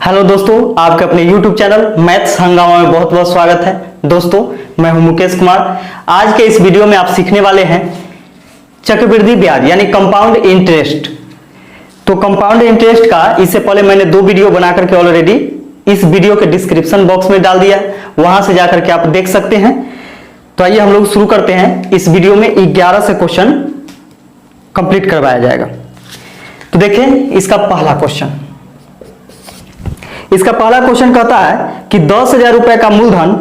Hello दोस्तों, आपके अपने YouTube चैनल मैथ्स हंगामा में बहुत बहुत स्वागत है। दोस्तों, मैं हूं मुकेश कुमार। आज के इस वीडियो में आप सीखने वाले हैं चक्रवृद्धि ब्याज यानी कंपाउंड इंटरेस्ट। तो कंपाउंड इंटरेस्ट का इससे पहले मैंने 2 वीडियो बना करके ऑलरेडी इस वीडियो के डिस्क्रिप्शन बॉक्स में डाल दिया है, वहां से जाकर के आप देख सकते हैं। तो आइए हम लोग शुरू करते हैं। इस वीडियो में 11 से क्वेश्चन कंप्लीट करवाया जाएगा। तो देखिए इसका पहला क्वेश्चन कहता है कि 10,000 रुपए का मूलधन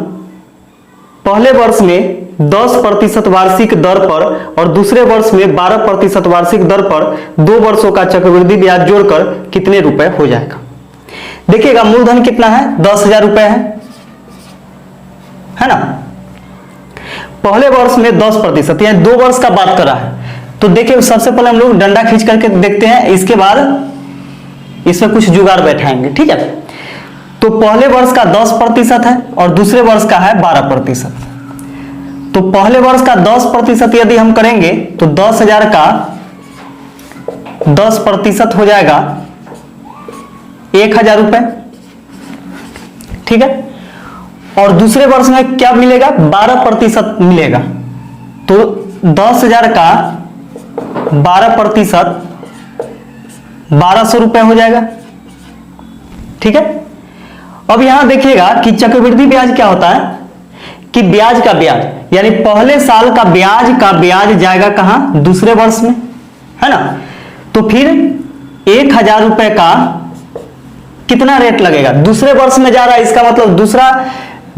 पहले वर्ष में 10% वार्षिक दर पर और दूसरे वर्ष में 12% वार्षिक दर पर 2 वर्षों का चक्रवृद्धि ब्याज जोड़कर कितने रुपए हो जाएगा। देखिएगा मूलधन कितना है, 10,000 रुपए है ना। पहले वर्ष में 10% यानी 2 वर्ष का बात कर रहा है। तो देखिए सबसे पहले हम लोग डंडा खींच करके देखते हैं, इसके बाद इसमें कुछ जुगाड़ बैठाएंगे, ठीक है। तो पहले वर्ष का 10% है और दूसरे वर्ष का है 12%। तो पहले वर्ष का 10% यदि हम करेंगे तो 10,000 का 10% हो जाएगा 1,000 रुपए, ठीक है। और दूसरे वर्ष में क्या मिलेगा, 12% मिलेगा। तो 10,000 का 12% 1,200 रुपए हो जाएगा, ठीक है। अब यहां देखिएगा कि चक्रवृद्धि ब्याज क्या होता है कि ब्याज का ब्याज यानी पहले साल का ब्याज जाएगा कहां, दूसरे वर्ष में, है ना। तो फिर 1,000 रुपए का कितना रेट लगेगा, दूसरे वर्ष में जा रहा है, इसका मतलब दूसरा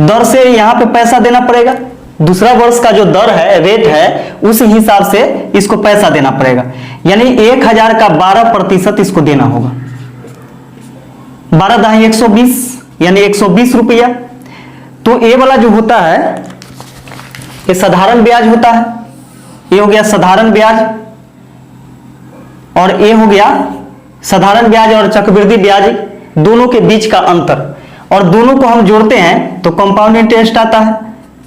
दर से यहां पे पैसा देना पड़ेगा। दूसरा वर्ष का जो दर है, रेट है, उस हिसाब से इसको पैसा देना पड़ेगा। यानी 1,000 का 12% इसको देना होगा। 12 दाही 120 यानी 120 रुपया। तो ए वाला जो होता है ये साधारण ब्याज होता है। ये हो गया साधारण ब्याज और ये हो गया साधारण ब्याज और चक्रवृद्धि ब्याज दोनों के बीच का अंतर, और दोनों को हम जोड़ते हैं तो कंपाउंड इंटरेस्ट आता है।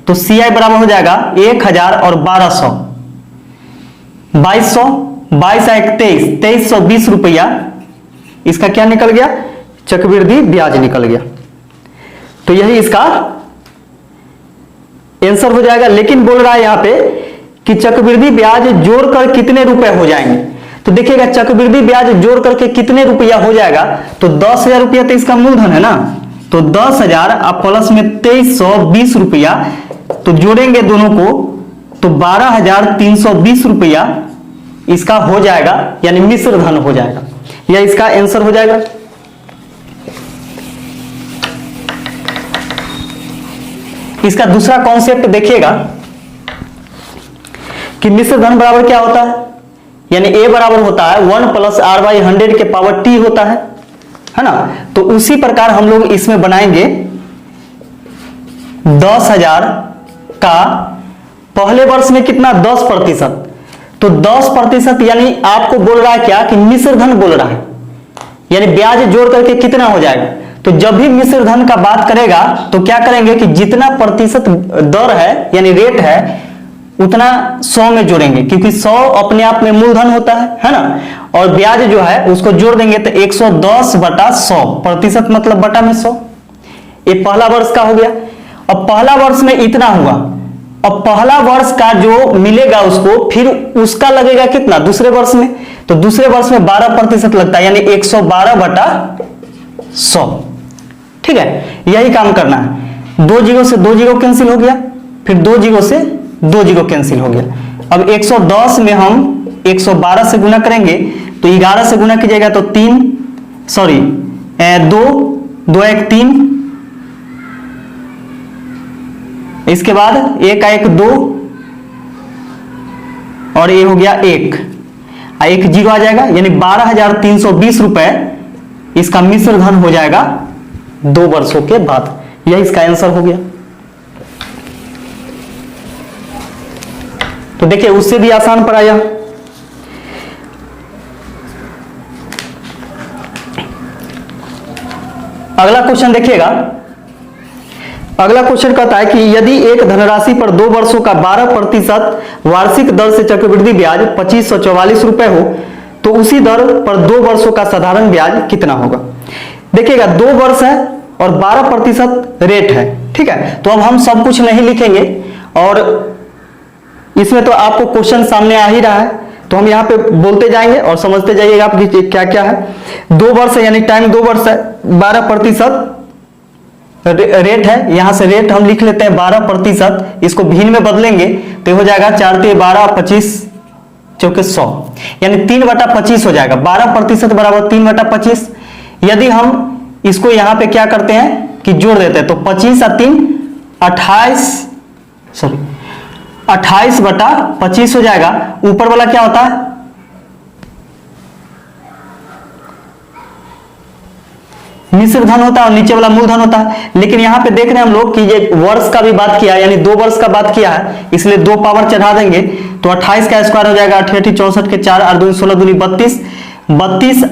तो CI बराबर हो जाएगा 1,000 और 1,200, 2,200, 22 1 23, 2,320 रुपया। इसका क्या निकल गया, चक्रवृद्धि ब्याज निकल गया। तो यही इसका आंसर हो जाएगा। लेकिन बोल रहा है यहां पे कि चक्रवृद्धि ब्याज जोड़कर कितने रुपए हो जाएंगे। तो देखिएगा चक्रवृद्धि ब्याज जोड़ करके कितने रुपया हो जाएगा। तो 10,000 रुपया तो इसका मूलधन है ना। तो 10,000 अब प्लस में 2,320 रुपया, तो जोड़ेंगे दोनों को तो 12,320 रुपया इसका हो जाएगा, यानी मिश्र धन हो जाएगा। यह इसका आंसर हो जाएगा। इसका दूसरा कॉन्सेप्ट देखिएगा कि मिश्र धन बराबर क्या होता है, यानी ए बराबर होता है 1 + r/100 के पावर t होता है ना। तो उसी प्रकार हम लोग इसमें बनाएंगे 10,000 का पहले वर्ष में कितना, 10%। तो 10% यानी आपको बोल रहा है क्या कि मिश्र धन बोल रहा है, यानी ब्याज जोड़ करके कितना हो जाएगा। तो जब भी मिश्र धन का बात करेगा तो क्या करेंगे कि जितना प्रतिशत दर है यानी रेट है उतना 100 में जोड़ेंगे, क्योंकि 100 अपने आप में मूलधन होता है ना। और ब्याज जो है उसको जोड़ देंगे तो 110/100, प्रतिशत मतलब बटा में 100। ये पहला वर्ष का हो गया। अब पहला वर्ष में इतना हुआ, अब पहला वर्ष का जो मिलेगा उसको फिर उसका लगेगा कितना, दूसरे वर्ष में। तो दूसरे वर्ष में 12% लगता है, यानी 112/100, ठीक है। यही काम करना है। 2 जीरो से 2 जीरो कैंसिल हो गया, फिर 2 जीरो से 2 जीरो कैंसिल हो गया। अब 110 में हम 112 से गुना करेंगे तो 11 से गुना कीजिएगा तो 2 2 1 3, इसके बाद 1 1 2 और ये हो गया 1 जीरो आ जाएगा, यानी 12,320 रुपए इसका मिश्र धन हो जाएगा 2 वर्षों के बाद। यह इसका आंसर हो गया। तो देखिए उससे भी आसान पढ़ाया। अगला क्वेश्चन देखिएगा। अगला क्वेश्चन कहता है कि यदि एक धनराशि पर 2 वर्षों का 12% वार्षिक दर से चक्रवृद्धि ब्याज 2,544 रुपए हो तो उसी दर पर 2 वर्षों का साधारण ब्याज कितना होगा। देखिएगा 2 वर्ष है और 12% रेट है, ठीक है। तो अब हम सब कुछ नहीं लिखेंगे और इसमें तो आपको क्वेश्चन सामने आ ही रहा है, तो हम यहाँ पे बोलते जाएंगे और समझते जाइएगा आप कि क्या क्या है। 2 वर्ष है यानी टाइम 2 वर्ष है, 12% रेट है, यहां से रेट हम लिख लेते हैं 12%, इसको भिन्न में बदलेंगे तो हो जाएगा 4 × 12 25 चौके 100, यानी 3/25 हो जाएगा। 12% बराबर 3/25। यदि हम इसको यहां पे क्या करते हैं कि जोड़ देते हैं तो 25 और 3 28/25 हो जाएगा। ऊपर वाला क्या होता है, मिश्र धन होता है और नीचे वाला मूलधन होता है। लेकिन यहां पे देख रहे हैं हम लोग कि ये वर्ष का भी बात किया है, यानी 2 वर्ष का बात किया है, इसलिए 2 पावर चढ़ा देंगे तो 28 का स्क्वायर हो जाएगा 88 64 के 4 और 2 16 दूनी 32 32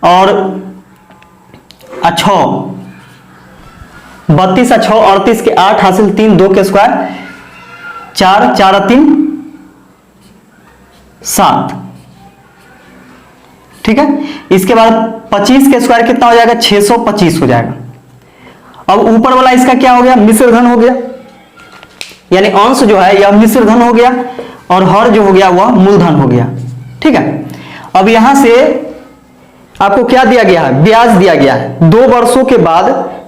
और 6 32 और 6 38 के 8 हासिल 3 2 के स्क्वायर 4 4 और 3 7, ठीक है। इसके बाद 25 के स्क्वायर कितना हो जाएगा 625 हो जाएगा। अब ऊपर वाला इसका क्या हो गया, मिश्र धन हो गया, यानी अंश जो है यह मिश्र धन हो गया और हर जो हो गया वह मूलधन हो गया, ठीक है। अब यहां से आपको क्या दिया गया है, ब्याज दिया गया है। 2 वर्षों के बाद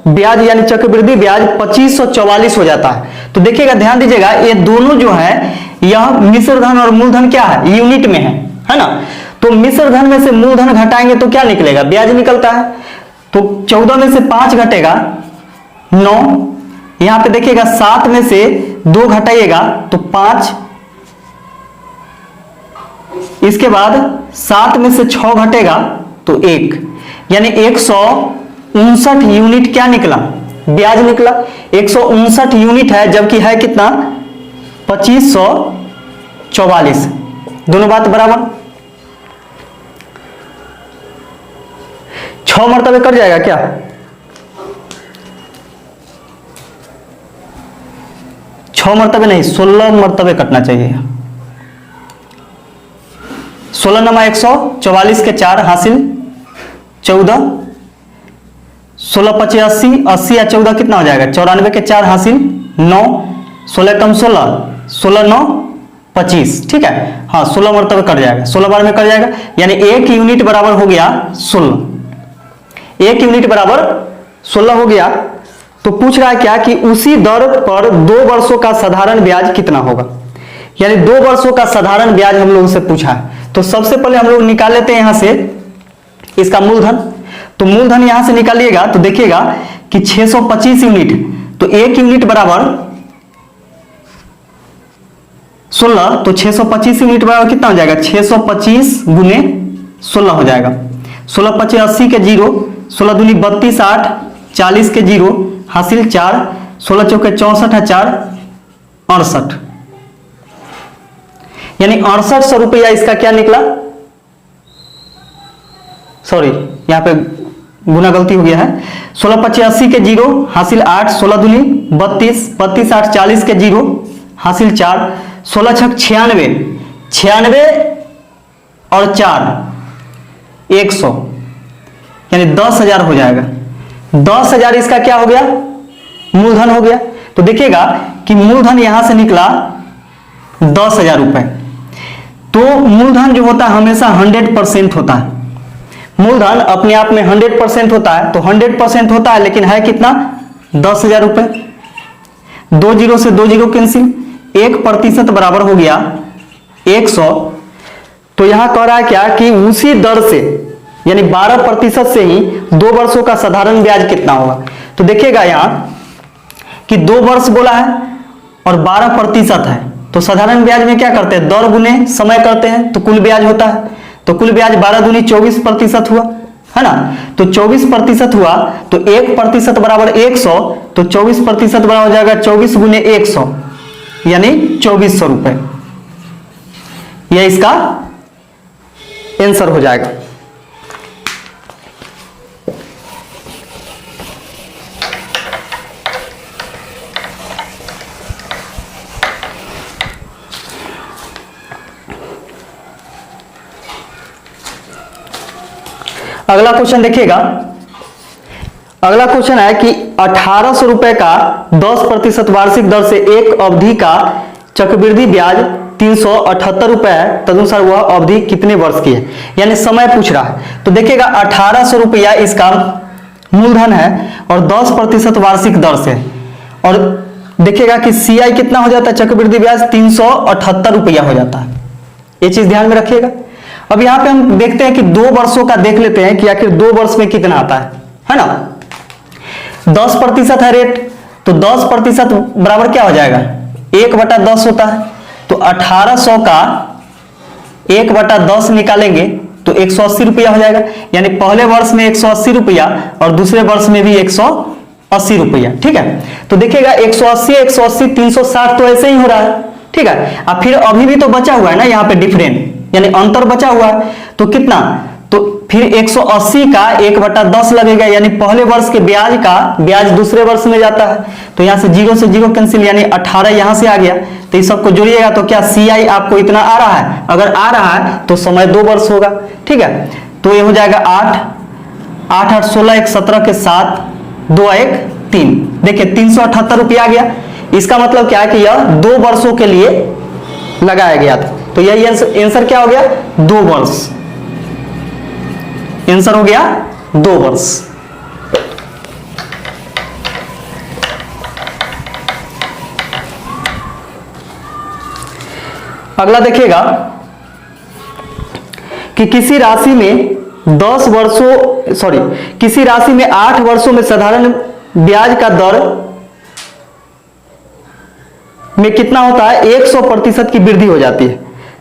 ब्याज यानी चक्रवृद्धि ब्याज 2544 हो जाता है। तो देखिएगा ध्यान दीजिएगा, ये दोनों जो है यह मिश्र धन और मूलधन क्या है, यूनिट में है ना। तो मिश्र धन में से मूलधन घटाएंगे तो क्या निकलेगा, ब्याज निकलता है। तो 14 में से 5 घटेगा 9, यहां पे देखिएगा 7 में से 2 घटाइएगा तो 5, इसके बाद 7 में से 6 घटेगा तो 1, यानी 159 यूनिट क्या निकला, ब्याज निकला। 159 यूनिट है, जबकि है कितना 2544, दोनों बात बराबर। 6 मरतबे कट जाएगा क्या, मरतबे नहीं 16 मरतबे कटना चाहिए। 16 नमा 144 के 4 हासिल 14, 16 25 80, 80 या 14 कितना हो जाएगा 94 के 4 हासिल 9, 16 कम 16, 16 9 25, ठीक है। हाँ 16 मरतबे कट जाएगा, 16 बार में कट जाएगा, यानी 1 यूनिट बराबर हो गया 16, 1 यूनिट बराबर 16 हो गया। तो पूछ रहा है क्या कि उसी दर पर 2 वर्षों का साधारण ब्याज कितना होगा, यानी 2 वर्षों का साधारण ब्याज हम लोगों से पूछा है। तो सबसे पहले हम लोग निकाल लेते हैं यहां से इसका मूलधन। तो मूलधन यहां से निकालिएगा तो देखिएगा कि 625 यूनिट, तो 1 यूनिट बराबर 16, तो 625 यूनिट बराबर कितना हो जाएगा 625 गुने 16 हो जाएगा। 16 25 80 के 0, 16 दूनी 32 8 40 के 0 हासिल 4, 16 चौके 64 4 68, यानी 6800 रुपया इसका क्या निकला, सॉरी यहां पे गुना गलती हो गया है। 16 25 80 के 0 हासिल 8, 16 दूनी 32 32 8 40 के 0 हासिल 4, 16 छक 96 96 और 4 100, यानी 10,000 हो जाएगा। 10,000 इसका क्या हो गया, मूलधन हो गया। तो देखिएगा कि मूलधन यहां से निकला 10,000 रुपए। तो मूलधन जो होता है हमेशा 100% होता है, मूलधन अपने आप में 100% होता है। तो 100% होता है लेकिन है कितना 10,000 रुपए। 2 जीरो से 2 जीरो कैंसिल, 1% बराबर हो गया 100। तो यहां कह रहा है क्या कि उसी दर से यानी 12% से ही 2 वर्षों का साधारण ब्याज कितना होगा। तो देखिएगा यहां कि 2 वर्ष बोला है और 12% है, तो साधारण ब्याज में क्या करते हैं, दर गुने समय करते हैं तो कुल ब्याज होता है। तो कुल ब्याज 12 दूनी 24% हुआ, है ना। तो 24% हुआ तो 1% बराबर 100, तो 24% बराबर हो जाएगा 24 गुने 100, यानी 2400 रुपए। यह इसका आंसर हो जाएगा। अगला क्वेश्चन देखिएगा, अगला क्वेश्चन है कि 1800 रुपए का 10% वार्षिक दर से एक अवधि का चक्रवृद्धि ब्याज 378 रुपए है, तदनुसार वह अवधि कितने वर्ष की है, यानी समय पूछ रहा है। तो देखिएगा 1800 रुपया इसका मूलधन है और 10% वार्षिक दर से, और देखिएगा कि सीआई कितना हो जाता है, चक्रवृद्धि ब्याज 378 रुपया हो जाता है। ये चीज ध्यान में रखिएगा। अब यहां पे हम देखते हैं कि 2 वर्षों का देख लेते हैं कि आखिर 2 वर्ष में कितना आता है ना। 10% है रेट, तो 10% बराबर क्या हो जाएगा, 1/10 होता है। तो 1800 का 1/10 निकालेंगे तो 180 रुपया हो जाएगा, यानी पहले वर्ष में 180 रुपया और दूसरे वर्ष में भी 180 रुपया। ठीक है, तो देखिएगा 180 180 360 तो ऐसे ही हो रहा है। ठीक है, अब फिर अभी भी तो बचा हुआ है ना यहाँ पे डिफरेंट, यानी अंतर बचा हुआ है, तो कितना, तो फिर 180 का 1/10 लगेगा, यानी पहले वर्ष के ब्याज का ब्याज दूसरे वर्ष में जाता है। तो यहां से 0 से 0 कैंसिल, यानी 18 यहां से आ गया, तो इस सबको जोड़िएगा तो क्या सीआई आपको इतना आ रहा है, अगर आ रहा है तो समय 2 वर्ष होगा। ठीक है, तो ये हो जाएगा 8 8 8 16 1 17 के 7 2 1 3, देखिए 378 रुपया आ गया। इसका मतलब क्या है कि यह 2 वर्षों के लिए लगाया गया था। तो यही आंसर क्या हो गया, 2 वर्ष। आंसर हो गया 2 वर्ष। अगला देखिएगा कि किसी राशि में 10 वर्षों किसी राशि में 8 वर्षों में साधारण ब्याज का दर में कितना होता है, 100% की वृद्धि हो जाती है।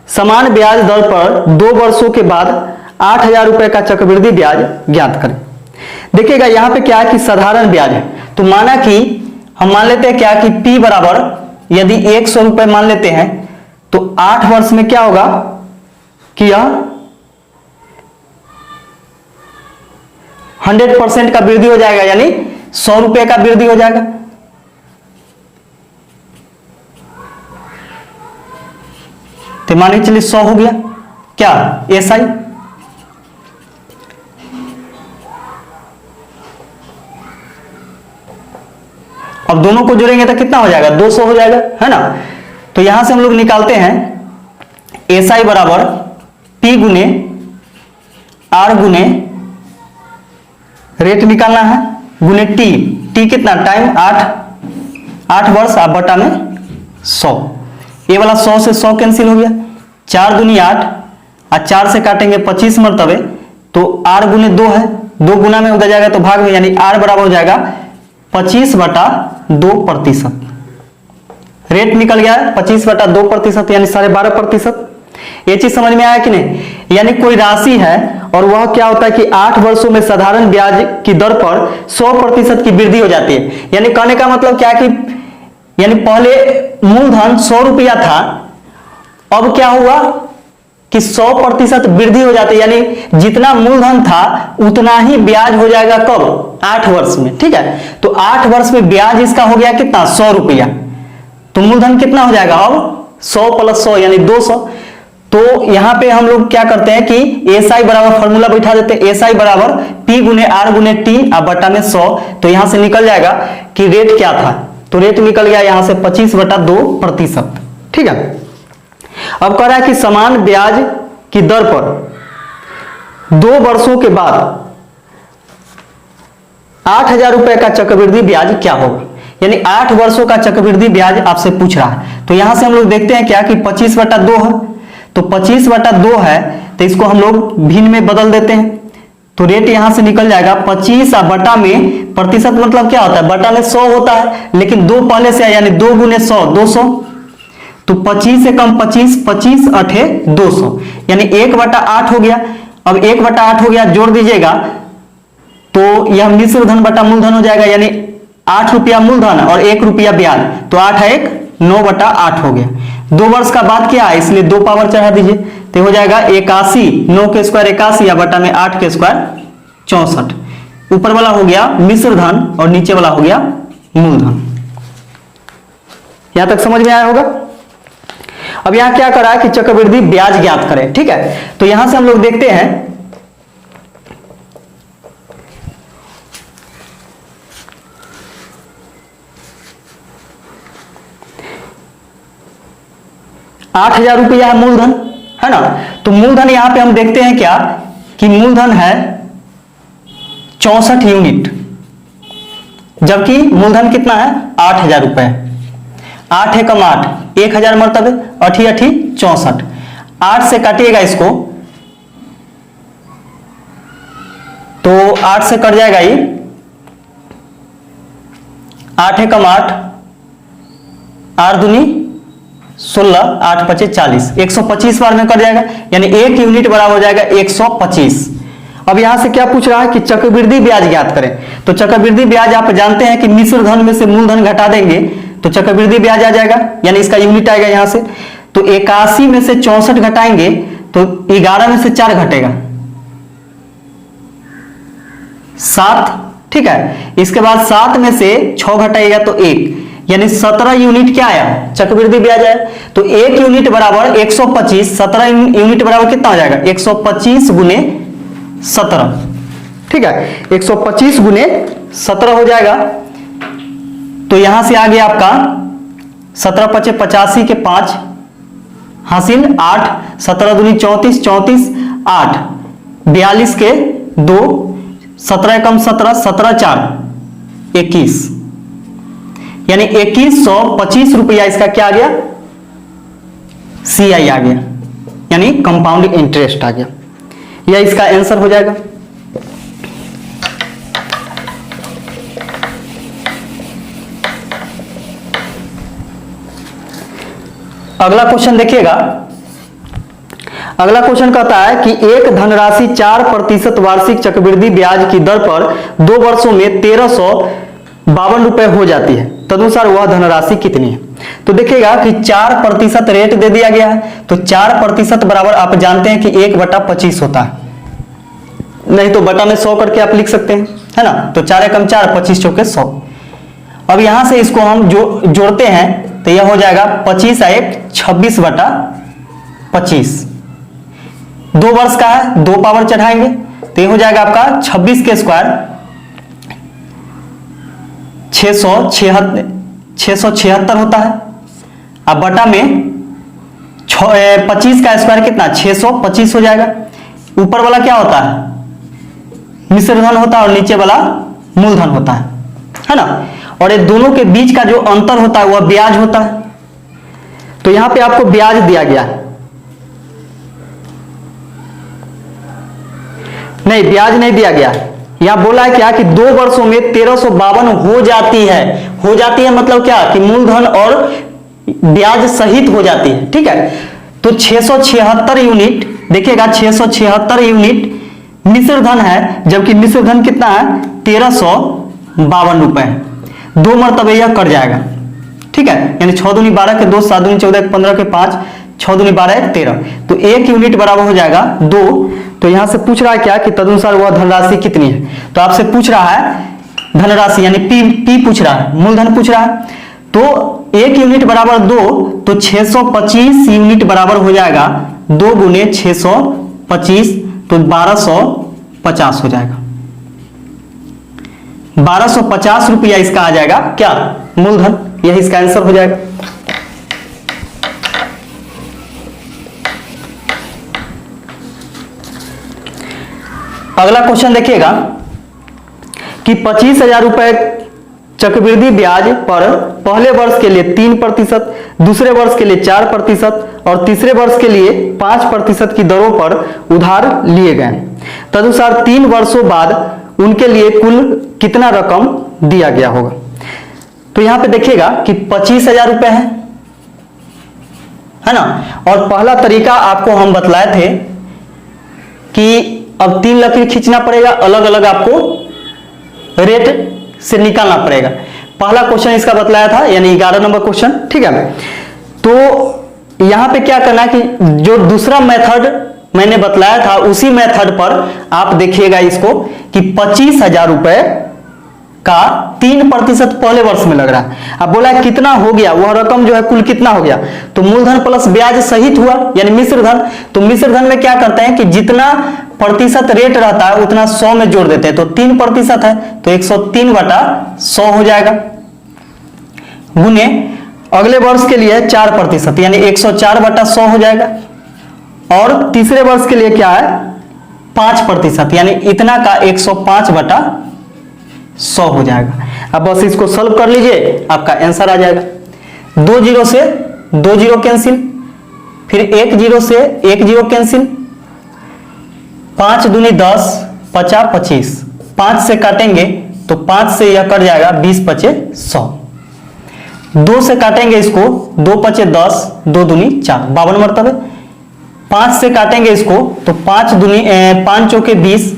समान ब्याज दर पर 2 वर्षों के बाद 8000 रुपए का चक्रवृद्धि ब्याज ज्ञात करें। देखिएगा यहां पे क्या है कि साधारण ब्याज है, तो माना कि हम मान लेते हैं क्या कि P बराबर यदि 100 रुपए मान लेते हैं, तो 8 वर्ष में क्या होगा कि यह 100% का वृद्धि हो जाएगा, यानी 100 रुपए का वृद्धि हो जाएगा। तो मान के चलिए 100 हो गया क्या एसआई, अब दोनों को जोड़ेंगे तो कितना हो जाएगा, 200 हो जाएगा, है ना। तो यहां से हम लोग निकालते हैं एसआई बराबर पी गुने आर गुने रेट निकालना है गुने टी, टी कितना टाइम 8 वर्ष, आप बटा में 100, ये वाला 100 से 100 कैंसिल हो गया, 4 दूनी 8 और 4 से काटेंगे 25 मरतबे, तो आर गुने 2 है, 2 गुना में उधर जाएगा तो भाग में, यानी आर बराबर हो जाएगा 25/2%। रेट निकल गया 25/2%, यानी 12.5%। ये चीज समझ में आया कि नहीं, यानी कोई राशि है और वह क्या होता है कि 8 वर्षों में साधारण ब्याज की दर पर 100% की वृद्धि हो जाती है। यानी कहने का मतलब क्या है कि यानी पहले मूलधन 100 रुपया था, अब क्या हुआ कि 100% वृद्धि हो जाती है, यानी जितना मूलधन था उतना ही ब्याज हो जाएगा, कब 8 वर्ष में। ठीक है, तो 8 वर्ष में ब्याज इसका हो गया कितना 100 रुपया, तो मूलधन कितना हो जाएगा अब 100 + 100 यानी 200। तो यहां पे हम लोग क्या करते हैं कि एसआई बराबर फॉर्मूला बैठा देते हैं, एसआई बराबर पी गुने आर गुने टी और बटा में 100, तो यहां से निकल जाएगा कि रेट क्या था, तो रेट निकल गया यहां से 25/2%। ठीक है, अब कह रहा है कि समान ब्याज की दर पर 2 वर्षों के बाद 8000 रुपए का चक्रवृद्धि ब्याज क्या होगा, यानी 8 वर्षों का चक्रवृद्धि ब्याज आपसे पूछ रहा है। तो यहां से हम लोग देखते हैं क्या कि 25/2 है, तो 25/2 है तो इसको हम लोग भिन्न में बदल देते हैं, तो रेट यहां से निकल जाएगा 25 बटा में प्रतिशत मतलब क्या होता है, बटा में 100 होता है, लेकिन 2 पहले से है, यानी 2 गुने 100 200, तो 25 से कम 25, 25 8 200, यानी 1/8 हो गया। अब 1/8 हो गया, जोड़ दीजिएगा तो यह मिश्र धन बटा मूलधन हो जाएगा, यानी 8 रुपया मूलधन और 1 रुपया ब्याज, तो 8 है 1 9/8 हो गया। 2 वर्ष का बाद क्या है, इसलिए 2 पावर चढ़ा दीजिए, तो हो जाएगा 81, 9 के स्क्वायर 81 या बटा में 8 के स्क्वायर 64। ऊपर वाला हो गया मिश्र धन और नीचे वाला हो गया मूलधन। यहां तक समझ में आया होगा। अब यहां क्या करा है कि चक्रवृद्धि ब्याज ज्ञात करें। ठीक है, तो यहां से हम लोग देखते हैं 8,000 रुपया है मूलधन, है ना। तो मूलधन यहां पे हम देखते हैं क्या कि मूलधन है 64 यूनिट, जबकि मूलधन कितना है 8,000 रुपए। 8 एकम 8, 1000 मरतबे 8 8 64, 8 से काटिएगा इसको तो 8 से कट जाएगा ये, 8 एकम 8, 8 दूनी 16, 8 पचे 40, 125 बार में कट जाएगा, यानी 1 यूनिट बराबर हो जाएगा 125। अब यहां से क्या पूछ रहा है कि चक्रवृद्धि ब्याज ज्ञात करें। तो चक्रवृद्धि ब्याज आप जानते हैं कि मिश्र धन में से मूलधन घटा देंगे तो चक्रवृद्धि ब्याज आ जाएगा, यानी इसका यूनिट आएगा यहां से। तो 81 में से 64 घटाएंगे तो 11 में से 4 घटेगा 7, ठीक है। इसके बाद 7 में से 6 घटाएगा तो 1, यानी 17 यूनिट क्या आया चक्रवृद्धि ब्याज आया। तो 1 यूनिट बराबर 125, 17 यूनिट बराबर कितना हो जाएगा 125 गुने 17, ठीक है। 125 गुने 17 हो जाएगा। तो यहां से आ गया आपका 17 पचे 85 के 5 हासिल 8, 17 दूनी 34, 34 8, 42 के 2, 17 कम 17, 17 4 21, यानी 2125 रुपया इसका क्या आ गया CI आ गया, यानी कंपाउंड इंटरेस्ट आ गया। यह इसका आंसर हो जाएगा। अगला क्वेश्चन देखिएगा। अगला क्वेश्चन कहता है कि एक धनराशि 4% वार्षिक चक्रवृद्धि ब्याज की दर पर 2 वर्षों में 1352 रुपए हो जाती है, तदनुसार वह धनराशि कितनी है। तो देखिएगा कि 4% रेट दे दिया गया है, तो 4% बराबर आप जानते हैं कि 1/25 होता है, नहीं तो बटा में 100 करके आप लिख सकते हैं, है ना। तो 4 एकम 4, 25 चौके 100। अब यहां से इसको हम जोड़ते हैं तो यह हो जाएगा 25 1 26/25, 2 वर्ष का है, 2 पावर चढ़ाएंगे तो यह हो जाएगा आपका 26 के स्क्वायर 676 होता है। अब बटा में 25 का स्क्वायर कितना 625 हो जाएगा। ऊपर वाला क्या होता है मिश्र धन होता है और नीचे वाला मूलधन होता है ना। और ये दोनों के बीच का जो अंतर होता है वह ब्याज होता है। तो यहां पे आपको ब्याज दिया गया है, नहीं ब्याज नहीं दिया गया, यहां बोला है क्या कि 2 वर्षों में 1352 हो जाती है। हो जाती है मतलब क्या कि मूलधन और ब्याज सहित हो जाती है, ठीक है। तो 676 यूनिट देखिएगा, 676 यूनिट मिश्र धन है, जबकि मिश्र धन कितना है 1352 रुपए है। 2 मरतबे यह कट जाएगा, ठीक है। यानी 6 दूनी 12 के 2, 7 दूनी 14 के 15 के 5, 6 दूनी 12 13, तो 1 यूनिट बराबर हो जाएगा 2। तो यहां से पूछ रहा है क्या कि तदनुसार वह धनराशि कितनी है। तो आपसे पूछ रहा है धनराशि यानी पी पूछ रहा है, मूलधन पूछ रहा है। तो 1 यूनिट बराबर 2, तो 625 यूनिट बराबर हो जाएगा 2 गुने 625, तो 1250 हो जाएगा। 1250 रुपया इसका आ जाएगा क्या मूलधन, यही इसका आंसर हो जाएगा। अगला क्वेश्चन देखिएगा कि 25,000 रुपए चक्रवृद्धि ब्याज पर पहले वर्ष के लिए 3%, दूसरे वर्ष के लिए 4% और तीसरे वर्ष के लिए 5% की दरों पर उधार लिए गए। तदनुसार 3 वर्षों बाद उनके लिए कुल कितना रकम दिया गया होगा। तो यहां पे देखिएगा कि 25,000 रुपए है ना। और पहला तरीका आपको हम बतलाए थे कि अब 3 लकीर खींचना पड़ेगा, अलग अलग आपको रेट से निकालना पड़ेगा। पहला क्वेश्चन इसका बतलाया था, यानी 11 नंबर क्वेश्चन, ठीक है। तो यहां पे क्या करना है कि जो दूसरा मेथड मैंने बतलाया था उसी मेथड पर आप देखिएगा इसको कि 25,000 रुपए का 3% पहले वर्ष में लग रहा है। अब बोला है कितना हो गया, वह रकम जो है कुल कितना हो गया, तो मूलधन प्लस ब्याज सहित हुआ यानी मिश्र धन। तो मिश्र धन में क्या करते हैं कि जितना प्रतिशत रेट रहता है उतना 100 में जोड़ देते हैं। तो 3% है तो 103/100 हो जाएगा गुने। अगले वर्ष के लिए 4% यानी 104/100 हो जाएगा। और तीसरे वर्ष के लिए क्या है 5% यानी इतना का 105/100 हो जाएगा। अब बस इसको सॉल्व कर लीजिए, आपका आंसर आ जाएगा। 2 जीरो से 2 जीरो कैंसिल, फिर 1 जीरो से 1 जीरो कैंसिल, 5 दूनी 10, 50 25, 5 से काटेंगे तो 5 से यह कट जाएगा, 20 पचे 100। 2 से काटेंगे इसको, 2 पचे 10, 2 दूनी 4, 52 मरतबे। 5 से काटेंगे इसको तो 5 चौके 20,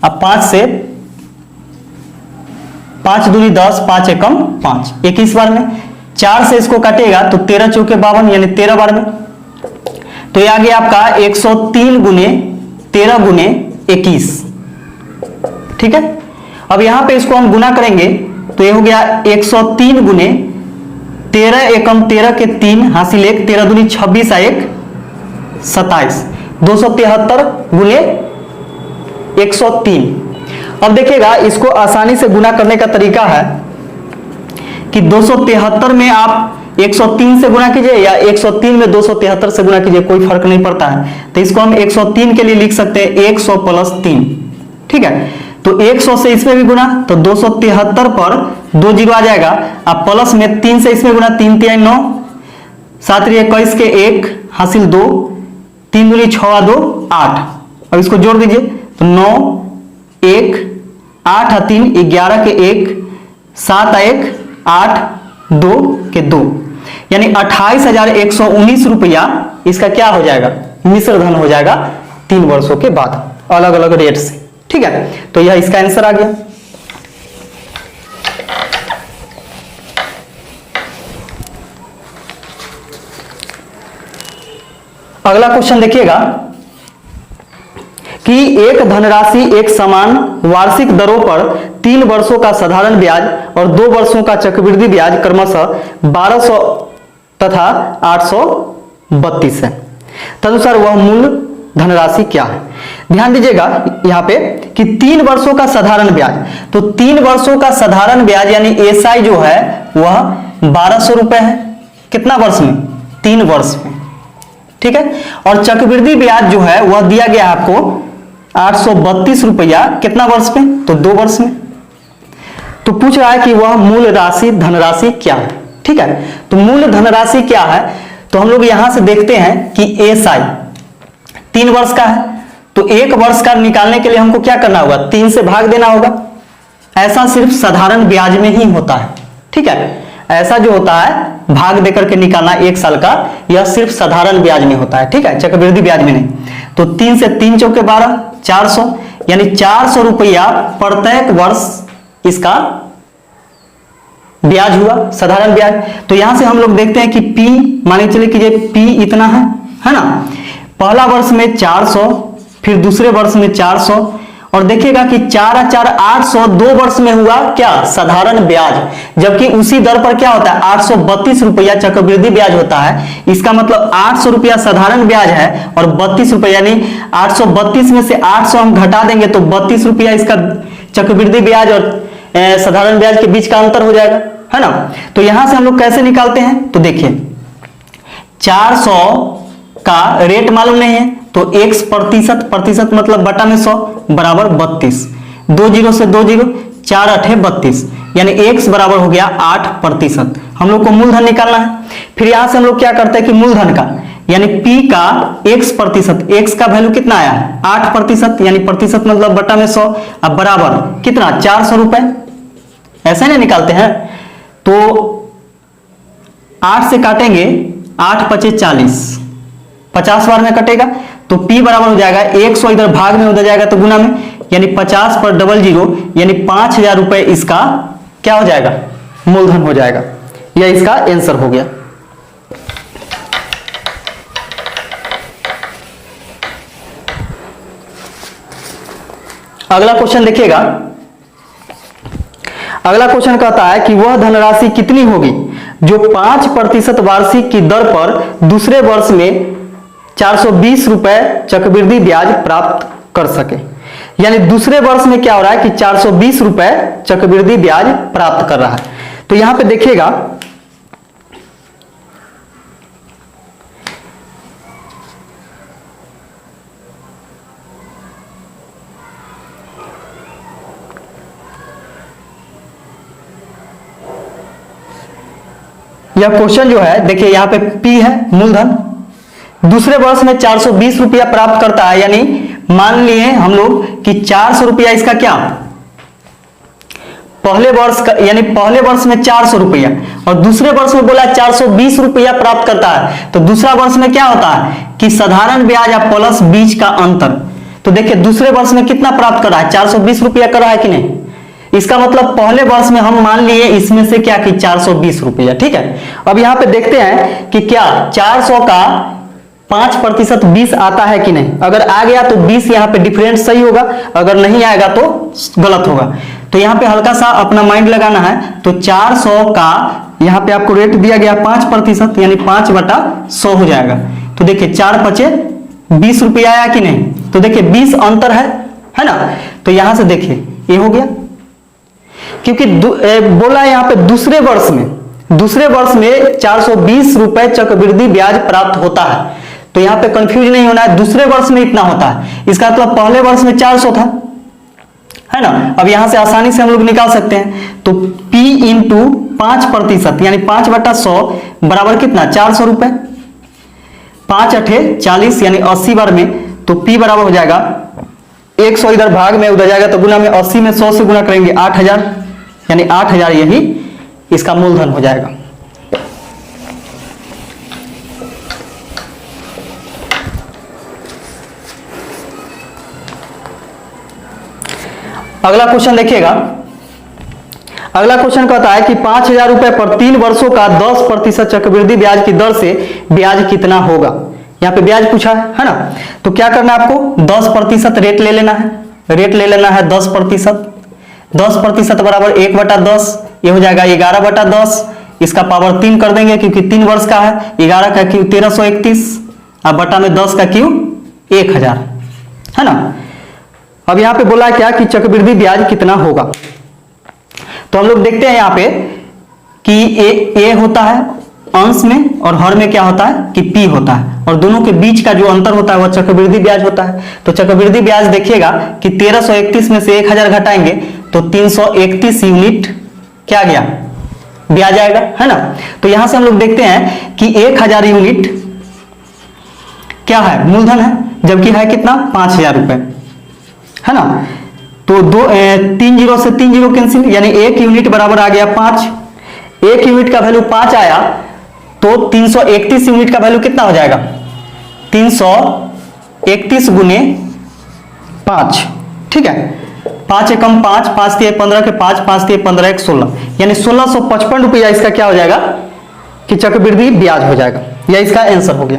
अब 5 से 5 दूनी 10, 5 एकम 5, 21 बार में। 4 से इसको काटेगा तो 13 चौके 52 यानी 13 बार में। तो ये आ गया आपका 103 गुने 13 गुने 21। ठीक है, अब यहां पे इसको हम गुना करेंगे तो ये हो गया 103 गुने 13 एकम 13 के 3 हासिल 1, 13 दूनी 26 1 27, 273 गुने 103। अब देखिएगा इसको आसानी से गुना करने का तरीका है कि 273 में आप 103 से गुना कीजिए या 103 में 273 से गुना कीजिए, कोई फर्क नहीं पड़ता है। तो इसको हम 103 के लिए लिख सकते हैं 100 प्लस 3। ठीक है, तो 100 से इसमें भी गुना तो 273 पर 2 जीरो आ जाएगा। अब प्लस में 3 से इसमें गुना, 3 3 9, 7 21 के 1 हासिल 2, 3 दूनी 6 2 8। अब इसको जोड़ दीजिए तो 9 1 8 3 11 के 1, 7 1 8 2 के 2 यानी 28,119 रुपया इसका क्या हो जाएगा, मिश्र धन हो जाएगा 3 वर्षों के बाद अलग अलग रेट से। ठीक है, तो यह इसका आंसर आ गया। अगला क्वेश्चन देखिएगा कि एक धनराशि एक समान वार्षिक दरों पर 3 वर्षों का साधारण ब्याज और 2 वर्षों का चक्रवृद्धि ब्याज क्रमशः 1200 तथा 832 है। तदनुसार वह मूल धनराशि क्या है। ध्यान दीजिएगा यहां पे कि 3 वर्षों का साधारण ब्याज, तो 3 वर्षों का साधारण ब्याज यानी एसआई जो है वह 1200 रुपए है। कितना वर्ष में, 3 वर्ष में। ठीक है, और चक्रवृद्धि ब्याज जो है वह दिया गया आपको 832 रुपया, कितना वर्ष में, तो 2 वर्ष में। तो पूछ रहा है कि वह मूल राशि धनराशि क्या है। ठीक है, तो मूल धनराशि क्या है, तो हम लोग यहां से देखते हैं कि एसआई 3 वर्ष का है, तो 1 वर्ष का निकालने के लिए हमको क्या करना होगा, 3 से भाग देना होगा। ऐसा सिर्फ साधारण ब्याज में ही होता है। ठीक है, ऐसा जो होता है भाग देकर के निकालना 1 साल का, यह सिर्फ साधारण ब्याज में होता है। ठीक है, चक्रवृद्धि ब्याज में नहीं। तो 3 से 3 चौके 12, 400 यानी 400 रुपया प्रत्येक वर्ष इसका ब्याज हुआ, साधारण ब्याज। तो यहां से हम लोग देखते हैं कि पी मान के चलिए कीजिए पी इतना है ना। पहला वर्ष में 400, फिर दूसरे वर्ष में 400, और देखिएगा कि 4 4 800 2 वर्ष में हुआ क्या, साधारण ब्याज। जबकि उसी दर पर क्या होता है 832 रुपया चक्रवृद्धि ब्याज होता है। इसका मतलब 800 रुपया साधारण ब्याज है और 32 रुपया यानी 832 में से 800 हम घटा देंगे तो 32 रुपया इसका चक्रवृद्धि ब्याज और साधारण ब्याज के बीच का अंतर हो जाएगा, है ना। तो यहां से हम लोग कैसे निकालते हैं, तो देखिए 400 का रेट मालूम नहीं है तो x प्रतिशत मतलब बटा में 100 बराबर 32, 2 जीरो से 2 जीरो, 4 8 32 यानी x बराबर हो गया 8%। हम लोग को मूलधन निकालना है। फिर यहां से हम लोग क्या करते हैं कि मूलधन का यानी p का x प्रतिशत, x का वैल्यू कितना आया है 8% यानी प्रतिशत मतलब बटा में 100, अब बराबर कितना 400 रुपए, ऐसा नहीं निकालते हैं। तो 8 से काटेंगे 8 पचे 40, 50 बार में कटेगा तो P बराबर हो जाएगा 100 इधर भाग में उधर जाएगा तो गुना में, यानी 50 पर 00 यानी 5000 रुपए इसका क्या हो जाएगा, मूलधन हो जाएगा। यह इसका आंसर हो गया। अगला क्वेश्चन देखिएगा। अगला क्वेश्चन कहता है कि वह धनराशि कितनी होगी जो 5% वार्षिक की दर पर दूसरे वर्ष में 420 रुपए चक्रवृद्धि ब्याज प्राप्त कर सके। यानी दूसरे वर्ष में क्या हो रहा है कि 420 रुपए चक्रवृद्धि ब्याज प्राप्त कर रहा है। तो यहां पे देखिएगा यह क्वेश्चन जो है देखिए यहाँ पे P है मूलधन, दूसरे वर्ष में 420 रुपया प्राप्त करता है, यानी मान लिए हम लोग कि 400 रुपया इसका क्या पहले वर्ष का, यानी पहले वर्ष में 400 रुपया और दूसरे वर्ष में बोला 420 रुपया प्राप्त करता है, तो दूसरा वर्ष में क्या होता है कि साधारण ब्याज या प्लस बीच का अंतर। तो देखिए दूसरे वर्ष में कितना प्राप्त कर रहा है, 420 रुपया कर रहा है कि नहीं, इसका मतलब पहले वर्ष में हम मान लिए इसमें से क्या कि 420 रुपया, ठीक है। अब यहां पे देखते हैं कि क्या 400 का 5% 20 आता है कि नहीं, अगर आ गया तो 20 यहाँ पे डिफरेंस सही होगा, अगर नहीं आएगा तो गलत होगा। तो यहाँ पे हल्का सा अपना माइंड लगाना है। तो 400 का यहाँ पे आपको रेट दिया गया 5%, यानी 5/100 हो जाएगा। तो देखिए 4 पचे 20 रुपया आया कि नहीं, तो देखिए 20 अंतर है ना। तो यहां से देखिए ये हो गया, क्योंकि बोला यहाँ पे दूसरे वर्ष में 420 रुपए चक्रवृद्धि ब्याज प्राप्त होता है। तो यहाँ पे कंफ्यूज नहीं होना है, दूसरे वर्ष में इतना होता है, इसका मतलब पहले वर्ष में 400 था, है ना। अब यहां से आसानी से हम लोग निकाल सकते हैं। तो P इंटू 5%, यानी 5/100 बराबर कितना 400 रुपए, 5 अठे 40 यानी 80 बार में। तो P बराबर हो जाएगा 100 इधर भाग में उधर जाएगा, तो गुना में 80 में 100 से गुना करेंगे 8000, यानी 8000 यही इसका मूलधन हो जाएगा। अगला क्वेश्चन देखिएगा। अगला क्वेश्चन कहता है कि 5000 रुपए पर 3 वर्षों का 10% चक्रवृद्धि ब्याज की दर से ब्याज कितना होगा। यहाँ पे ब्याज पूछा है ना। तो क्या करना है आपको, 10% रेट ले लेना है, 10%। 10% बराबर 1/10, ये हो जाएगा 11/10। इसका पावर 3 कर देंगे क्योंकि 3 वर्ष का है। 11 का क्यू 1331 और बटा में 10 का क्यू 1000, है ना। अब यहाँ पे बोला क्या कि चक्रवृद्धि ब्याज कितना होगा। तो हम लोग देखते हैं यहाँ पे कि ए होता है अंश में और हर में क्या होता है कि P होता है, और दोनों के बीच का जो अंतर होता है वह चक्रवृद्धि ब्याज होता है। तो चक्रवृद्धि ब्याज देखिएगा कि 1331 में से 1000 घटाएंगे तो 331 यूनिट क्या गया ब्याज आएगा, है ना। तो यहां से हम लोग देखते हैं कि 1000 यूनिट क्या है मूलधन है, जबकि है कितना 5000 रुपए, है ना। तो 3 जीरो से 3 जीरो कैंसिल, यानी 1 यूनिट बराबर आ गया 5। 1 यूनिट का वैल्यू 5 आया तो 331 यूनिट का वैल्यू कितना हो जाएगा 331 गुने 5, ठीक है। 5 एकम 5, 5 3 15 के 5, 5 3 15 1 16, यानी 1655 रुपया इसका क्या हो जाएगा कि चक्रवृद्धि ब्याज हो जाएगा। यह इसका आंसर हो गया।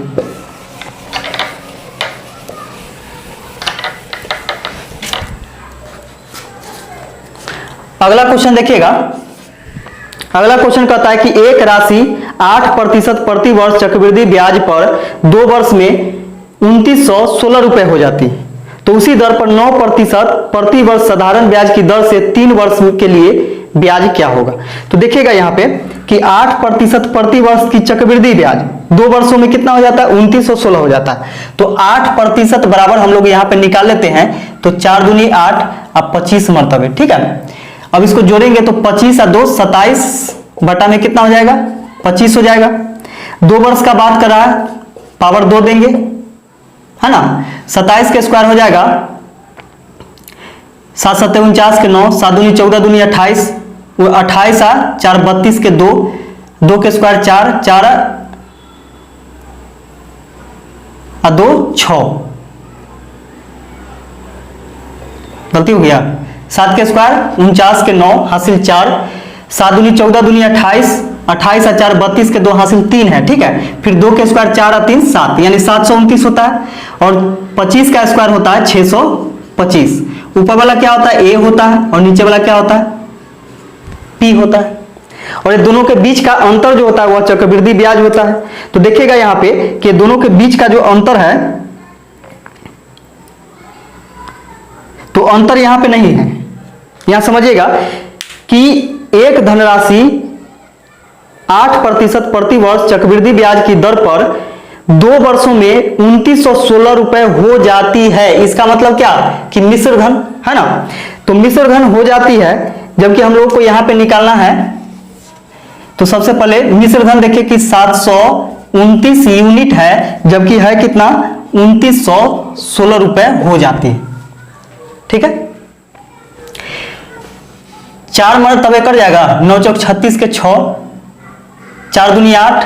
अगला क्वेश्चन देखिएगा। अगला क्वेश्चन कहता है कि एक राशि 8% प्रति वर्ष चक्रवृद्धि ब्याज पर 2 वर्ष में 2916 रुपए हो जाती है, तो उसी दर पर 9% प्रति वर्ष साधारण ब्याज की दर से 3 वर्ष के लिए ब्याज क्या होगा। तो देखिएगा यहाँ पे कि 8% प्रति वर्ष की चक्रवृद्धि ब्याज 2 वर्षों में कितना हो जाता है 2916 हो जाता है। तो 8% बराबर हम लोग यहाँ पे निकाल लेते हैं। तो 4 दूनी 8 अब 25 मरतबे, ठीक है। अब इसको जोड़ेंगे तो 25 और 2 27 बटा में कितना हो जाएगा 25 हो जाएगा। 2 वर्ष का बात कर रहा है, पावर 2 देंगे, है ना। 27 के स्क्वायर हो जाएगा 7 7 49 के 9, 7 दूनी 14 दूनी 28, 28 आ 4 32 के 2, 2 के स्क्वायर 4, 4 और 2 6, गलती हो गया। 7 के स्क्वायर 49 के 9 हासिल 4, 7 दूनी 14 दूनी 28, 28 और 4 32 के 2 हासिल 3 है, ठीक है। फिर 2 के स्क्वायर 4 और 3 7, यानी 729 होता है। और 25 का स्क्वायर होता है 625। ऊपर वाला क्या होता है A होता है और नीचे वाला क्या होता है P होता है, और ये दोनों के बीच का अंतर जो होता है वह चक्रवृद्धि ब्याज होता है। तो देखिएगा यहाँ पे कि दोनों के बीच का जो अंतर है, तो अंतर यहां पे नहीं है। यहां समझिएगा कि एक धनराशि 8% प्रति वर्ष चक्रवृद्धि ब्याज की दर पर 2 वर्षों में 2916 रुपए हो जाती है। इसका मतलब क्या कि मिश्र धन, है ना। तो मिश्र धन हो जाती है, जबकि हम लोग को यहां पे निकालना है तो सबसे पहले मिश्र धन देखिए कि 729 यूनिट है, जबकि है कितना 2916 रुपए हो जाती है। ठीक है, 4 मरतबे कर जाएगा, 9 चौक 36 के 6, 4 दूनी 8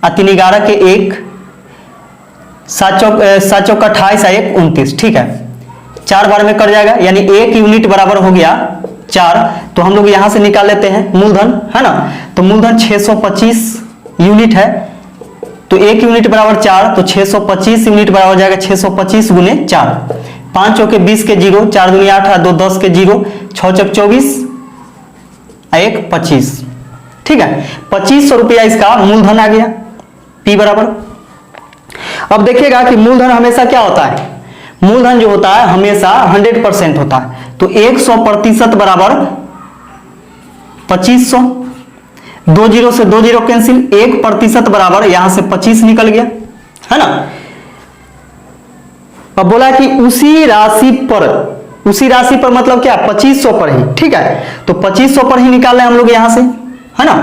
और 3 11 के 1, 7 चौक 28 1 29। ठीक है, 4 बार में कर जाएगा, यानी 1 यूनिट बराबर हो गया 4। तो हम लोग यहां से निकाल लेते हैं मूलधन, है ना। तो मूलधन 625 यूनिट है, तो 1 यूनिट बराबर 4, तो 625 यूनिट बराबर हो जाएगा 625 गुने 4। 5 चौके 20 के 0, 4 दूनी 8 और 2 10 के 0, 6 चौक 24 1 25। ठीक है, 2500 रुपया इसका मूलधन आ गया, P बराबर। अब देखिएगा कि मूलधन हमेशा क्या होता है, मूलधन जो होता है हमेशा 100% होता है। तो 100% बराबर 2500, 2 0 से 2 0 कैंसिल, 1% बराबर यहां से 25 निकल गया, है ना। अब बोला कि उसी राशि पर मतलब क्या, 2500 पर ही। ठीक है, तो 2500 पर ही निकाल रहे हम लोग यहां से, है ना।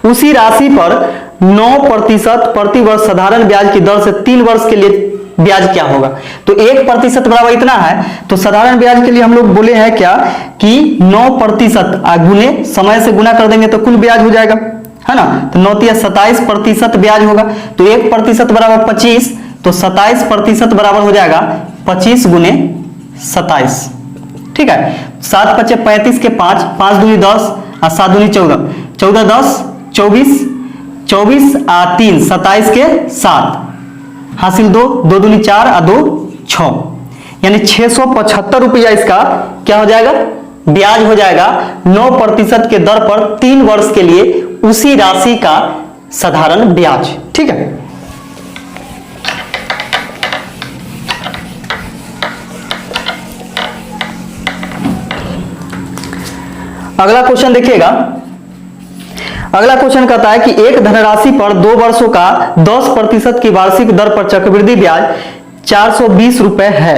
उसी राशि पर 9% प्रति वर्ष साधारण ब्याज की दर से 3 वर्ष के लिए ब्याज क्या होगा। तो 1% बराबर इतना है, तो साधारण ब्याज के लिए हम लोग बोले हैं क्या कि 9% गुने समय से गुना कर देंगे तो कुल ब्याज हो जाएगा, है ना। तो 9 या 27% ब्याज होगा। तो 1% बराबर 25, तो 27% बराबर हो जाएगा 25 गुने 27। ठीक है, 7 5 35 के 5, 5 दूनी 10 और 7 दूनी 14, 14 10 24, 24 और 3 27 के 7, हासिल 2, 2 दूनी 4 और 2 6, यानी 675 रुपया इसका क्या हो जाएगा, ब्याज हो जाएगा 9% के दर पर 3 वर्ष के लिए उसी राशि का साधारण ब्याज। ठीक है, अगला क्वेश्चन देखिएगा। अगला क्वेश्चन कहता है कि एक धनराशि पर 2 वर्षों का 10% की वार्षिक दर पर चक्रवृद्धि ब्याज 420 रुपए है।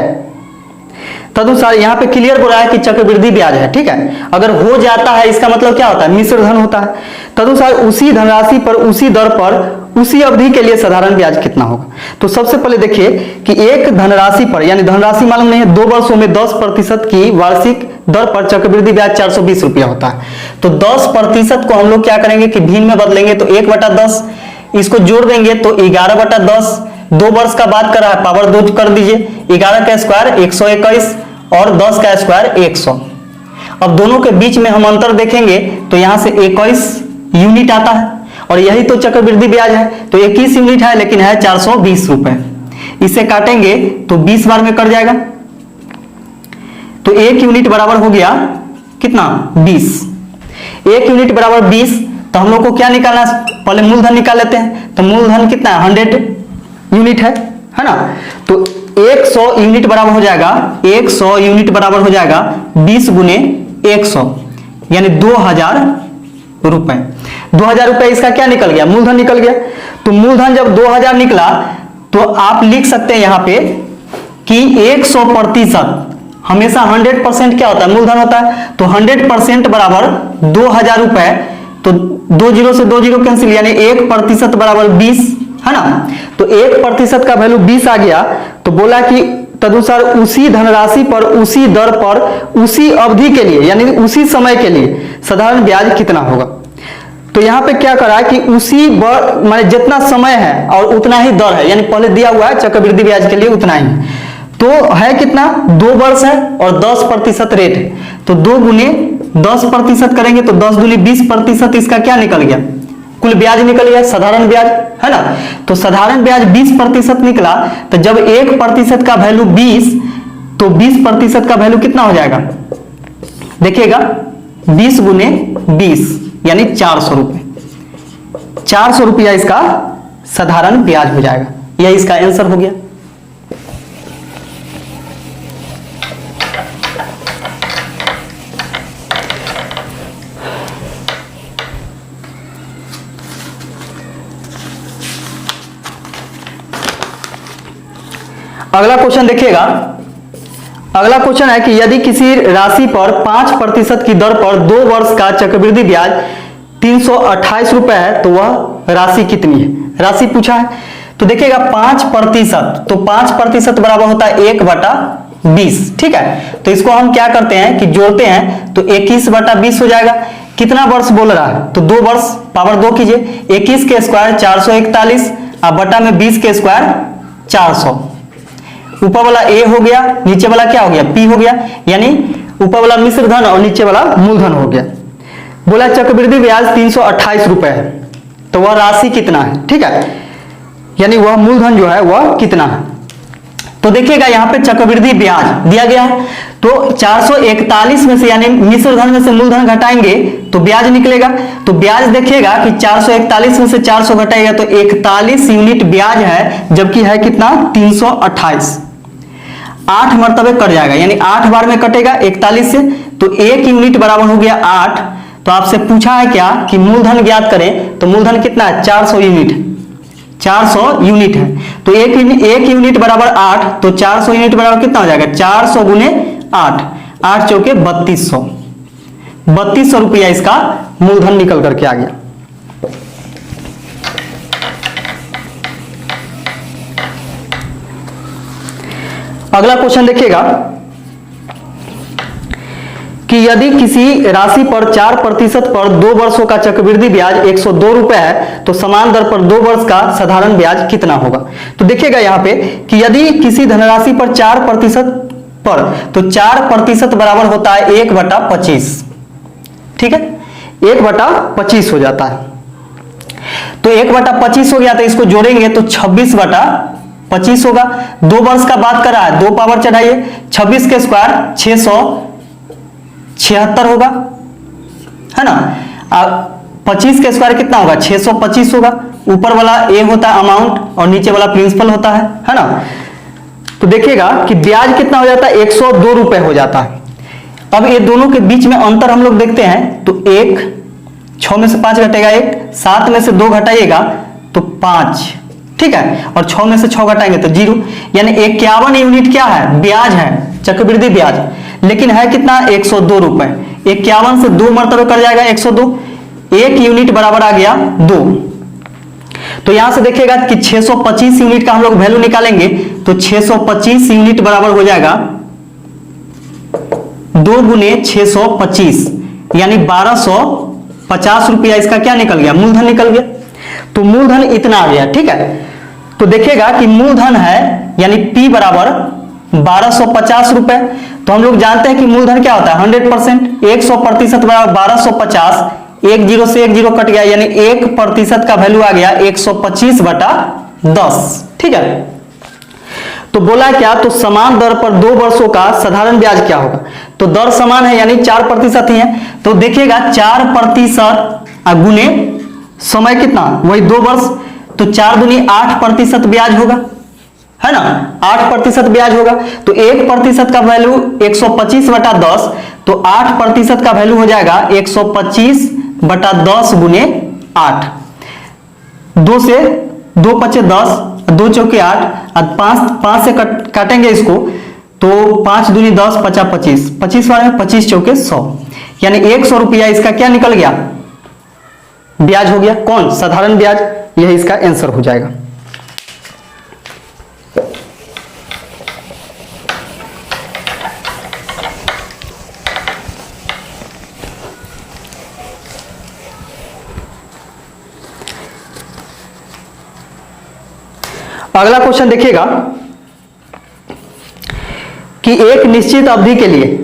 तदनुसार यहां पे क्लियर हो रहा है कि चक्रवृद्धि ब्याज है। ठीक है, अगर हो जाता है इसका मतलब क्या होता है, मिश्र धन होता है। तदनुसार उसी धनराशि पर उसी दर पर उसी अवधि के लिए साधारण ब्याज कितना होगा। तो सबसे पहले देखिए कि एक धनराशि पर, यानी धनराशि मालूम नहीं है, 2 वर्षों में 10% की वार्षिक दर पर चक्रवृद्धि ब्याज 420 रुपया होता है। तो 10% को हम लोग क्या करेंगे कि भिन्न में बदलेंगे, तो 1/10 इसको जोड़ देंगे तो 11/10, 2 वर्ष का बात कर रहा है, पावर 2 कर दीजिए, 11 का स्क्वायर 121 और 10 का स्क्वायर 100। अब दोनों के बीच में हम अंतर देखेंगे तो यहां से 21 यूनिट आता है, और यही तो चक्रवृद्धि ब्याज है। तो 21 यूनिट है लेकिन है 420 रुपए। इसे काटेंगे तो 20 बार में कट जाएगा, तो 1 यूनिट बराबर हो गया कितना, 20। 1 यूनिट बराबर 20, तो हम लोग को क्या निकालना है, पहले मूलधन निकाल लेते हैं। तो मूलधन कितना है, 100 यूनिट है ना। तो 100 यूनिट बराबर हो जाएगा, 100 यूनिट बराबर हो जाएगा 20 गुने 100, यानी 2000 रुपए। 2000 रुपए इसका क्या निकल गया, मूलधन निकल गया। तो मूलधन जब 2000 निकला तो आप लिख सकते हैं यहां पे कि 100% हमेशा 100% क्या होता है, मूलधन होता है। तो 100% बराबर 2000 रुपए, तो 2 0 से 2 0 कैंसिल, यानी 1% बराबर 20, है ना। तो 1% का वैल्यू 20 आ गया। तो बोला कि तदनुसार उसी धनराशि पर उसी दर पर उसी अवधि के लिए, यानी उसी समय के लिए साधारण ब्याज कितना होगा। तो यहां पे क्या करा कि उसी माने जितना समय है और उतना ही दर है, यानी पहले दिया हुआ है चक्रवृद्धि ब्याज के लिए उतना ही, तो है कितना, 2 वर्ष है और 10% रेट है। तो 2 गुने 10% करेंगे तो 10 दूनी 20%, इसका क्या निकल गया, कुल ब्याज निकल गया, साधारण ब्याज, है ना। तो साधारण ब्याज 20% निकला। तो जब 1% का वैल्यू 20, तो 20% का वैल्यू कितना हो जाएगा, देखिएगा 20 गुने 20 यानी 400 रुपए। 400 रुपया इसका साधारण ब्याज हो जाएगा। यह इसका आंसर हो गया। अगला क्वेश्चन देखिएगा। अगला क्वेश्चन है कि यदि किसी राशि पर 5% की दर पर 2 वर्ष का चक्रवृद्धि ब्याज 328 रुपए है, तो वह राशि कितनी है, राशि पूछा है। तो देखिएगा 5%, तो 5% बराबर होता है 1/20, ठीक है। तो इसको हम क्या करते हैं कि जोड़ते हैं, तो 21/20 हो जाएगा। कितना वर्ष बोल रहा है, तो 2 वर्ष, पावर 2 कीजिए, 21 के स्क्वायर 441 और बटा में 20 के स्क्वायर 400। ऊपर वाला ए हो गया, नीचे वाला क्या हो गया, पी हो गया, यानी ऊपर वाला मिश्र धन और नीचे वाला मूलधन हो गया। बोला चक्रवृद्धि ब्याज 328 रुपए है, तो वह राशि कितना है, ठीक है, यानी वह मूलधन जो है वह कितना है। तो देखिएगा यहाँ पे चक्रवृद्धि ब्याज दिया गया है, तो 441 में से यानी मिश्र धन में से मूलधन घटाएंगे तो ब्याज निकलेगा। तो ब्याज देखिएगा कि 441 में से 400 घटाएगा तो 41 यूनिट ब्याज है, जबकि है कितना 328। 8 मरतबे कट जाएगा, यानी 8 बार में कटेगा 41 से, तो 1 यूनिट बराबर हो गया 8। तो आपसे पूछा है क्या कि मूलधन ज्ञात करें, तो मूलधन कितना है 400 यूनिट, 400 यूनिट है। तो एक यूनिट बराबर 8, तो 400 यूनिट बराबर कितना हो जाएगा 400 गुने 8, 8 चौके 3200, 3200 रुपया इसका मूलधन निकल करके आ गया। अगला क्वेश्चन देखिएगा कि यदि किसी राशि पर 4% पर 2 वर्षों का चक्रवृद्धि ब्याज 102 रुपए है, तो समान दर पर 2 वर्ष का साधारण ब्याज कितना होगा। तो देखिएगा यहाँ पे कि यदि किसी धनराशि पर 4% पर, तो 4% बराबर होता है 1/25, ठीक है, 1/25 हो जाता है। तो 1/25 हो गया, तो इसको जोड़ेंगे तो 26/25 होगा। 2 वर्ष का बात कर रहा है, 2 पावर चढ़ाइए, 26 के स्क्वायर 676 होगा, है ना। 25 के स्क्वायर कितना होगा 625 होगा। ऊपर वाला ए होता है अमाउंट और नीचे वाला प्रिंसिपल होता है ना। तो देखिएगा कि ब्याज कितना हो जाता है 102 रुपए हो जाता है। अब ये दोनों के बीच में अंतर हम लोग देखते हैं, तो 1, 6 में से 5 घटेगा 1, 7 में से 2 घटाइएगा तो 5, ठीक है, और 6 में से 6 घटाएंगे तो 0, यानी 51 यूनिट क्या है ब्याज है, चक्रवृद्धि ब्याज, लेकिन है कितना 102 रुपए। 51 से 2 मरतबे कर जाएगा 102, 1 यूनिट बराबर आ गया 2। तो यहां से देखिएगा कि 625 यूनिट का हम लोग वैल्यू निकालेंगे, तो 625 यूनिट बराबर हो जाएगा 2 गुने 625, यानी 1250 रुपया इसका क्या निकल गया, मूलधन निकल गया। तो मूलधन इतना आ गया, ठीक है। तो देखिएगा कि मूलधन है यानी P बराबर 1250 रुपए। तो हम लोग जानते हैं कि मूलधन क्या होता है 100%, 100% बराबर 1250, 1 0 से 1 0 कट गया, यानी 1% का वैल्यू आ गया 125/10, ठीक है। तो बोला क्या, तो समान दर पर 2 वर्षों का साधारण ब्याज क्या होगा। तो दर समान है यानी 4% ही है। तो देखिएगा 4% गुने समय कितना, वही 2 वर्ष, तो 4 दूनी 8% ब्याज होगा, है ना, 8% ब्याज होगा। तो 1% का वैल्यू 125/10, तो 8% का वैल्यू हो जाएगा 125/10 गुने 8। 2 से 2 पचे 10, 2 चौके 8, 5 से काटेंगे इसको, तो 5 दूनी 10, 50 25, 25 वाले 25 चौके 100, यानी 100 रुपया इसका क्या निकल गया ब्याज हो गया। कौन, साधारण ब्याज, यह इसका आंसर हो जाएगा। अगला क्वेश्चन देखिएगा कि एक निश्चित अवधि के लिए,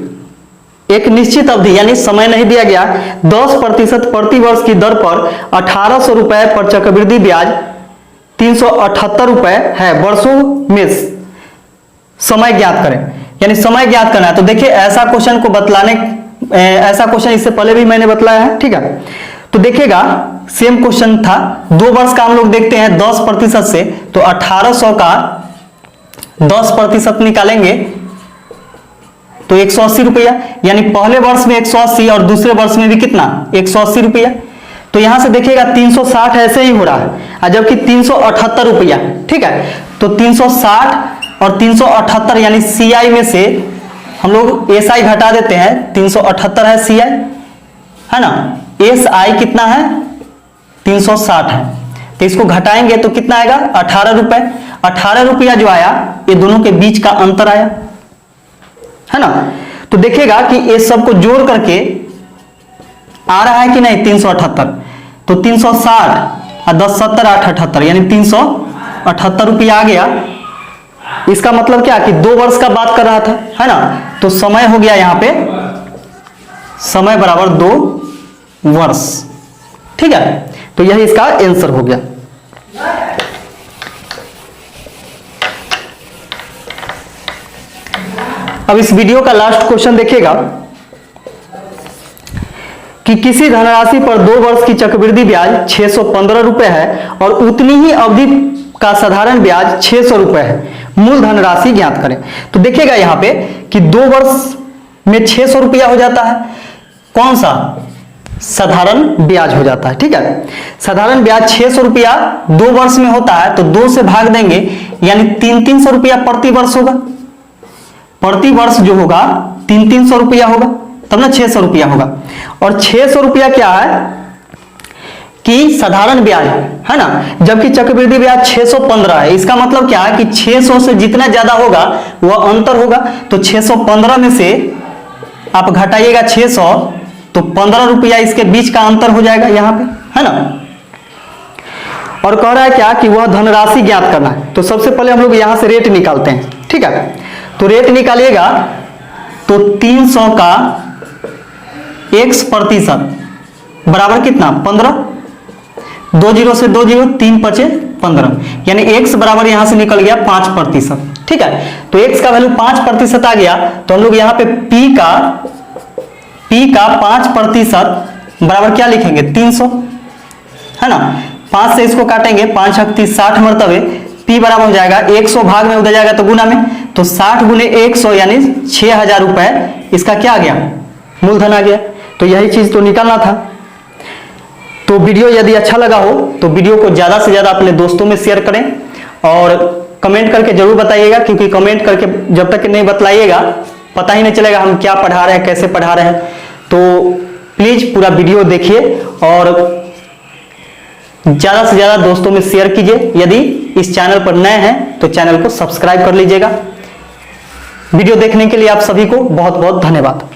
एक निश्चित अवधि यानी समय नहीं दिया गया, 10% प्रति वर्ष की दर पर 1800 रुपए पर चक्रवृद्धि ब्याज 378 रुपए है, वर्षों में समय ज्ञात करें, यानी समय ज्ञात करना है। तो देखिए ऐसा क्वेश्चन को बतलाने, ऐसा क्वेश्चन इससे पहले भी मैंने बतलाया है, ठीक है। तो देखिएगा सेम क्वेश्चन था, 2 वर्ष का हम लोग देखते हैं 10% से, तो 1800 का 10% निकालेंगे तो 180 रुपया, यानी पहले वर्ष में 180 और दूसरे वर्ष में भी कितना 180 रुपया। तो यहां से देखिएगा 360 ऐसे ही हो रहा है, जबकि 378 रुपया, ठीक है। तो 360 और 378 यानी CI में से हम लोग SI घटा देते हैं, 378 है CI, है ना, एस आई कितना है 360 है, तो इसको घटाएंगे तो कितना आएगा 18 रुपए। 18 रुपया जो आया ये दोनों के बीच का अंतर आया, है ना। तो देखिएगा कि ये सबको जोड़ करके आ रहा है कि नहीं 378, तो 360 और 10 70 8 78 यानी 378 रुपया आ गया। इसका मतलब क्या कि 2 वर्ष का बात कर रहा था, है ना। तो समय हो गया यहां पे, समय बराबर 2 वर्ष, ठीक है। तो यही इसका आंसर हो गया। अब इस वीडियो का लास्ट क्वेश्चन देखिएगा कि किसी धनराशि पर 2 वर्ष की चक्रवृद्धि ब्याज 615 रुपए है और उतनी ही अवधि का साधारण ब्याज 600 रुपए है, मूल धनराशि ज्ञात करें। तो देखिएगा यहां पे कि 2 वर्ष में 600 रुपया हो जाता है, कौन सा साधारण ब्याज हो जाता है, ठीक है। साधारण ब्याज 600 रुपया 2 वर्ष में होता है, तो 2 से भाग देंगे यानी 300 रुपया प्रति वर्ष होगा। प्रति वर्ष जो होगा 300 रुपया होगा, तब ना 600 रुपया होगा। और 600 रुपया क्या है कि साधारण ब्याज है ना, जबकि चक्रवृद्धि ब्याज 615 है। इसका मतलब क्या है कि 600 से जितना ज्यादा होगा वह अंतर होगा। तो 615 में से आप घटाइएगा 600, तो 15 रुपया इसके बीच का अंतर हो जाएगा यहां पे, है ना। और कह रहा है क्या कि वह धनराशि ज्ञात करना है। तो सबसे पहले हम लोग यहां से रेट निकालते हैं, ठीक है। तो रेट निकालिएगा तो 300 का x% बराबर कितना 15, 2 जीरो से 2 जीरो, 3 पचे 15, यानी x बराबर यहां से निकल गया 5%, ठीक है। तो x का वैल्यू 5% आ गया। तो हम लोग यहां पे p का 5% बराबर क्या लिखेंगे 300, है ना। 5 से इसको काटेंगे, 5 अक्ति 60 मरतबे, p बराबर हो जाएगा 100 भाग में उधर जाएगा तो गुना में, तो 60 गुने 100 यानी 6000 रुपए इसका क्या आ गया मूलधन आ गया। तो यही चीज तो निकालना था। तो वीडियो यदि अच्छा लगा हो तो वीडियो को ज्यादा से ज्यादा अपने दोस्तों में शेयर करें और कमेंट करके जरूर बताइएगा, क्योंकि कमेंट करके जब तक नहीं बतलाइएगा पता ही नहीं चलेगा हम क्या पढ़ा रहे हैं, कैसे पढ़ा रहे हैं। तो प्लीज पूरा वीडियो देखिए और ज्यादा से ज्यादा दोस्तों में शेयर कीजिए। यदि इस चैनल पर नए हैं तो चैनल को सब्सक्राइब कर लीजिएगा। वीडियो देखने के लिए आप सभी को बहुत बहुत धन्यवाद।